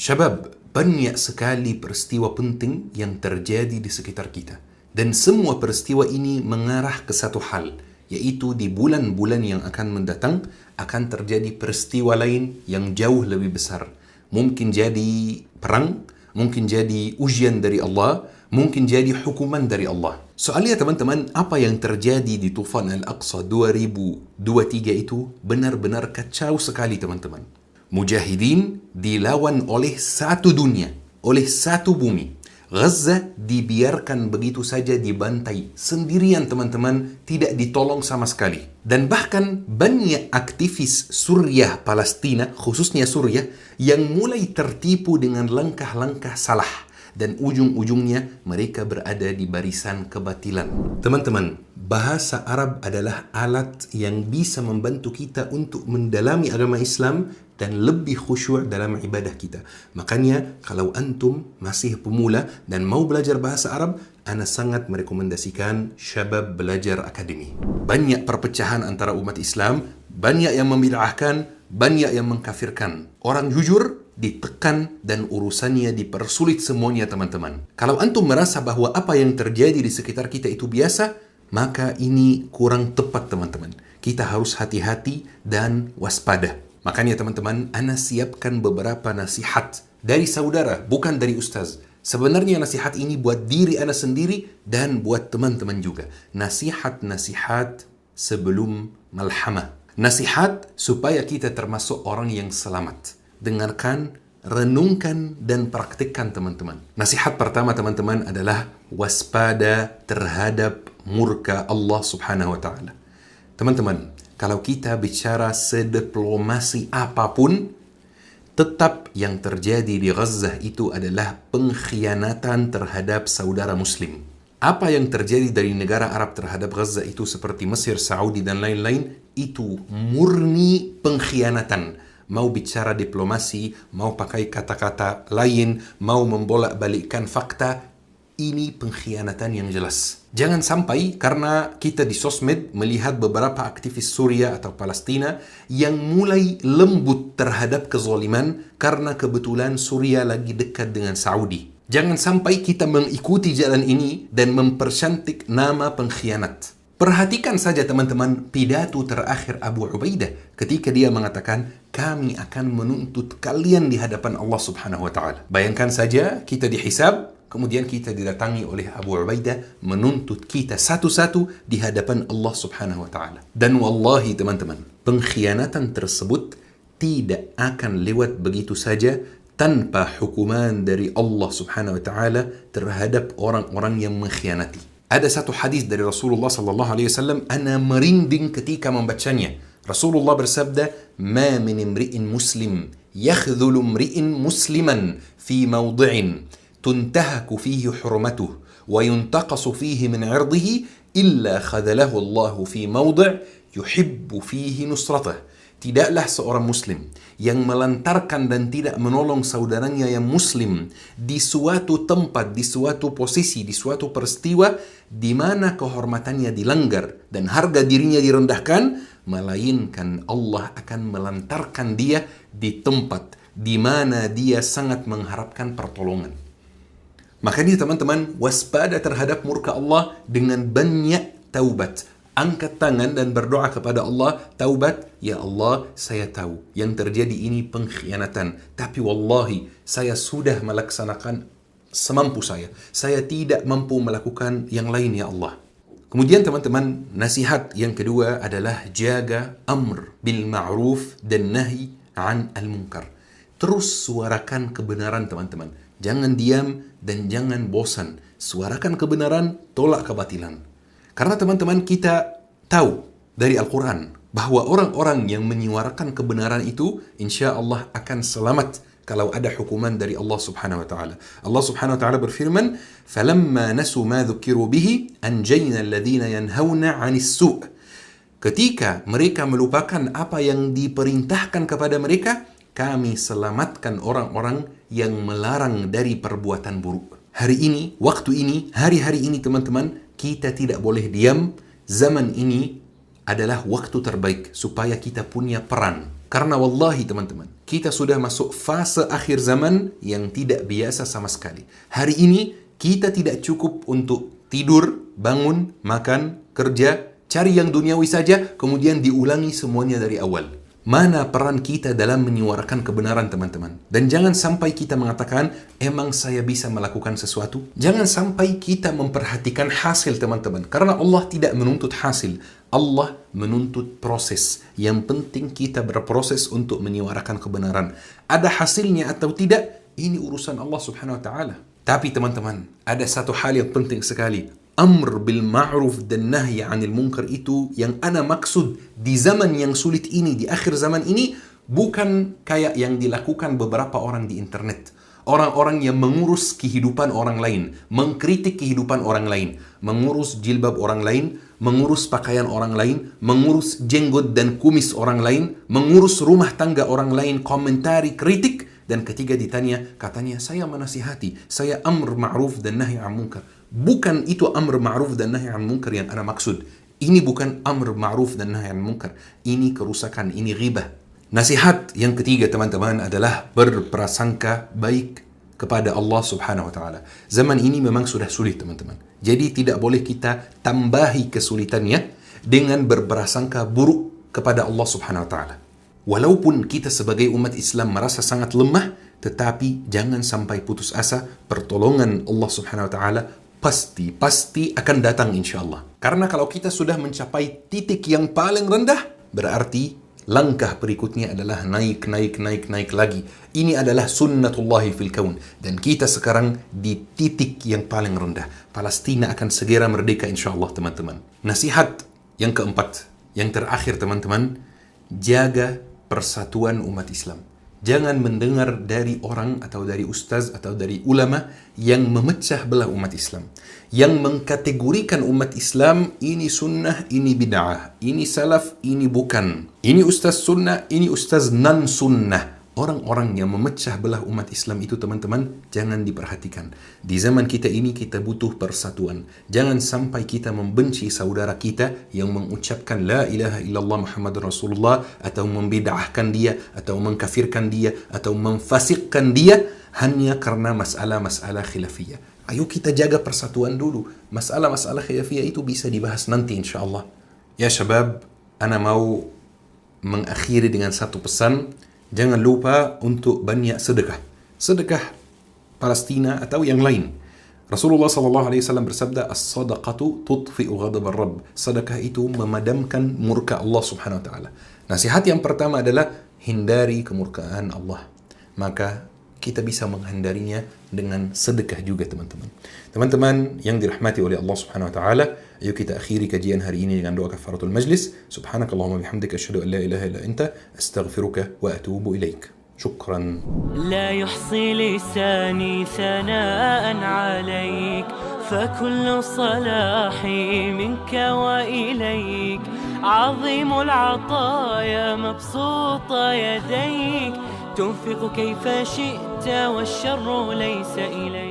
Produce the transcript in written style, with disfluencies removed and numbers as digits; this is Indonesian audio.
Syabab, banyak sekali peristiwa penting yang terjadi di sekitar kita. Dan semua peristiwa ini mengarah ke satu hal, yaitu di bulan-bulan yang akan mendatang akan terjadi peristiwa lain yang jauh lebih besar. Mungkin jadi perang, mungkin jadi ujian dari Allah, mungkin jadi hukuman dari Allah. Soalnya teman-teman, apa yang terjadi di Tufan Al-Aqsa 2023 itu benar-benar kacau sekali teman-teman. Mujahidin dilawan oleh satu dunia, oleh satu bumi. Gaza dibiarkan begitu saja dibantai sendirian teman-teman, tidak ditolong sama sekali. Dan bahkan banyak aktivis Suriah Palestina, khususnya Suriah, yang mulai tertipu dengan langkah-langkah salah. Dan ujung-ujungnya mereka berada di barisan kebatilan. Teman-teman, bahasa Arab adalah alat yang bisa membantu kita untuk mendalami agama Islam dan lebih khusyuk dalam ibadah kita. Makanya kalau antum masih pemula dan mau belajar bahasa Arab, ana sangat merekomendasikan Syabab Belajar Akademi. Banyak perpecahan antara umat Islam, banyak yang membid'ahkan, banyak yang mengkafirkan. Orang jujur ditekan dan urusannya dipersulit semuanya teman-teman. Kalau antum merasa bahwa apa yang terjadi di sekitar kita itu biasa, maka ini kurang tepat teman-teman. Kita harus hati-hati dan waspada. Makanya teman-teman, ana siapkan beberapa nasihat dari saudara, bukan dari ustaz. Sebenarnya nasihat ini buat diri ana sendiri dan buat teman-teman juga. Nasihat-nasihat sebelum malhamah. Nasihat supaya kita termasuk orang yang selamat. Dengarkan, renungkan, dan praktikkan teman-teman. Nasihat pertama teman-teman adalah waspada terhadap murka Allah subhanahu wa ta'ala. Teman-teman, kalau kita bicara sediplomasi apapun, tetap yang terjadi di Gaza itu adalah pengkhianatan terhadap saudara muslim. Apa yang terjadi dari negara Arab terhadap Gaza itu seperti Mesir, Saudi, dan lain-lain, itu murni pengkhianatan. Mau bicara diplomasi, mau pakai kata-kata lain, mau membolak-balikkan fakta, ini pengkhianatan yang jelas. Jangan sampai karena kita di sosmed melihat beberapa aktivis Suriah atau Palestina yang mulai lembut terhadap kezaliman karena kebetulan Suriah lagi dekat dengan Saudi. Jangan sampai kita mengikuti jalan ini dan mempercantik nama pengkhianat. Perhatikan saja teman-teman pidato terakhir Abu Ubaidah ketika dia mengatakan, kami akan menuntut kalian di hadapan Allah subhanahu wa ta'ala. Bayangkan saja kita dihisab, kemudian kita didatangi oleh Abu Ubaidah menuntut kita satu-satu di hadapan Allah subhanahu wa ta'ala. Dan wallahi teman-teman, pengkhianatan tersebut tidak akan lewat begitu saja tanpa hukuman dari Allah subhanahu wa ta'ala terhadap orang-orang yang mengkhianati. Ada satu hadis dari Rasulullah sallallahu alaihi wasallam, ana merinding ketika membacanya. Rasulullah bersabda, "Ma min imri'in muslim yakhdhulu imri'in musliman fi mawdi'in tuntahaku fihi hurmatuhu wa yuntaqasu fihi min 'irdihi illa khadhalahu Allah fi mawdi' yuhibbu fihi nusratah." Tidaklah seorang muslim yang melantarkan dan tidak menolong saudaranya yang muslim di suatu tempat, di suatu posisi, di suatu peristiwa di mana kehormatannya dilanggar dan harga dirinya direndahkan, melainkan Allah akan melantarkan dia di tempat di mana dia sangat mengharapkan pertolongan. Makanya teman-teman, waspada terhadap murka Allah dengan banyak taubat. Angkat tangan dan berdoa kepada Allah, taubat, ya Allah, saya tahu yang terjadi ini pengkhianatan, tapi wallahi saya sudah melaksanakan semampu saya tidak mampu melakukan yang lain ya Allah. Kemudian teman-teman, nasihat yang kedua adalah jaga amr bil ma'ruf dan nahi an al munkar. Terus suarakan kebenaran teman-teman, jangan diam dan jangan bosan. Suarakan kebenaran, tolak kebatilan. Karena teman-teman, kita tahu dari Al-Quran bahwa orang-orang yang menyuarakan kebenaran itu insya Allah akan selamat kalau ada hukuman dari Allah subhanahu wa ta'ala. Allah subhanahu wa ta'ala berfirman, فَلَمَّا نَسُوا مَا ذُكِّرُوا بِهِ أَنْجَيْنَا الَّذِينَ يَنْهَوْنَ عَنِ السُّوءِ. Ketika mereka melupakan apa yang diperintahkan kepada mereka, kami selamatkan orang-orang yang melarang dari perbuatan buruk. Hari ini, waktu ini, hari-hari ini teman-teman, kita tidak boleh diam. Zaman ini adalah waktu terbaik supaya kita punya peran. Karena wallahi teman-teman, kita sudah masuk fase akhir zaman yang tidak biasa sama sekali. Hari ini kita tidak cukup untuk tidur, bangun, makan, kerja, cari yang duniawi saja, kemudian diulangi semuanya dari awal. Mana peran kita dalam menyuarakan kebenaran teman-teman? Dan jangan sampai kita mengatakan, emang saya bisa melakukan sesuatu? Jangan sampai kita memperhatikan hasil teman-teman. Karena Allah tidak menuntut hasil. Allah menuntut proses. Yang penting kita berproses untuk menyuarakan kebenaran. Ada hasilnya atau tidak, ini urusan Allah subhanahu wa ta'ala. Tapi teman-teman, ada satu hal yang penting sekali. Amr bil ma'ruf dan nahi 'anil munkar itu yang ana maksud di zaman yang sulit ini, di akhir zaman ini, bukan kayak yang dilakukan beberapa orang di internet. Orang-orang yang mengurus kehidupan orang lain, mengkritik kehidupan orang lain, mengurus jilbab orang lain, mengurus pakaian orang lain, mengurus jenggot dan kumis orang lain, mengurus rumah tangga orang lain, komentari, kritik, dan ketika ditanya, katanya saya menasihati, saya amr ma'ruf dan nahi 'anil munkar. Bukan itu amr ma'ruf dan nahi 'anil munkar yang ana maksud. Ini bukan amr ma'ruf dan nahi 'anil munkar. Ini kerusakan, ini ghibah. Nasihat yang ketiga teman-teman adalah berprasangka baik kepada Allah subhanahu wa ta'ala. Zaman ini memang sudah sulit teman-teman. Jadi tidak boleh kita tambahi kesulitannya dengan berprasangka buruk kepada Allah subhanahu wa ta'ala. Walaupun kita sebagai umat Islam merasa sangat lemah, tetapi jangan sampai putus asa. Pertolongan Allah subhanahu wa ta'ala pasti akan datang insyaallah. Karena kalau kita sudah mencapai titik yang paling rendah, berarti langkah berikutnya adalah naik lagi. Ini adalah sunnatullahi fil kaun. Dan kita sekarang di titik yang paling rendah. Palestina akan segera merdeka insyaallah teman-teman. Nasihat yang keempat, yang terakhir teman-teman, jaga persatuan umat Islam. Jangan mendengar dari orang atau dari ustaz atau dari ulama yang memecah belah umat Islam. Yang mengkategorikan umat Islam, ini sunnah, ini bid'ah. Ini salaf, ini bukan. Ini ustaz sunnah, ini ustaz non sunnah. Orang-orang yang memecah belah umat Islam itu teman-teman, jangan diperhatikan. Di zaman kita ini kita butuh persatuan. Jangan sampai kita membenci saudara kita yang mengucapkan la ilaha illallah Muhammadur Rasulullah, atau membid'ahkan dia, atau mengkafirkan dia, atau memfasikkan dia hanya karena masalah-masalah khilafiyah. Ayo kita jaga persatuan dulu. Masalah-masalah khilafiyah itu bisa dibahas nanti insyaallah. Ya syabab, ana mau mengakhiri dengan satu pesan. Jangan lupa untuk banyak sedekah. Sedekah Palestina atau yang lain. Rasulullah SAW bersabda, as-sadaqatu tudfi'u ghadab ar-rabb. Sedekah itu memadamkan murka Allah subhanahu wa ta'ala. Nasihat yang pertama adalah hindari kemurkaan Allah. Maka kita bisa menghindarinya dengan sedekah juga teman-teman. Teman-teman yang dirahmati oleh Allah subhanahu wa ta'ala, ayo kita akhiri kajian hari ini dengan doa kafaratul majlis. Subhanakallahumma bihamdika asyhadu an la ilaha illa anta astaghfiruka wa atubu ilaik. Syukran. لا يحصي لساني ثناء عليك فكل صلاحي منك وإليك عظيم العطايا مبسوط يديك تنفق كيف شئت والشر ليس إليك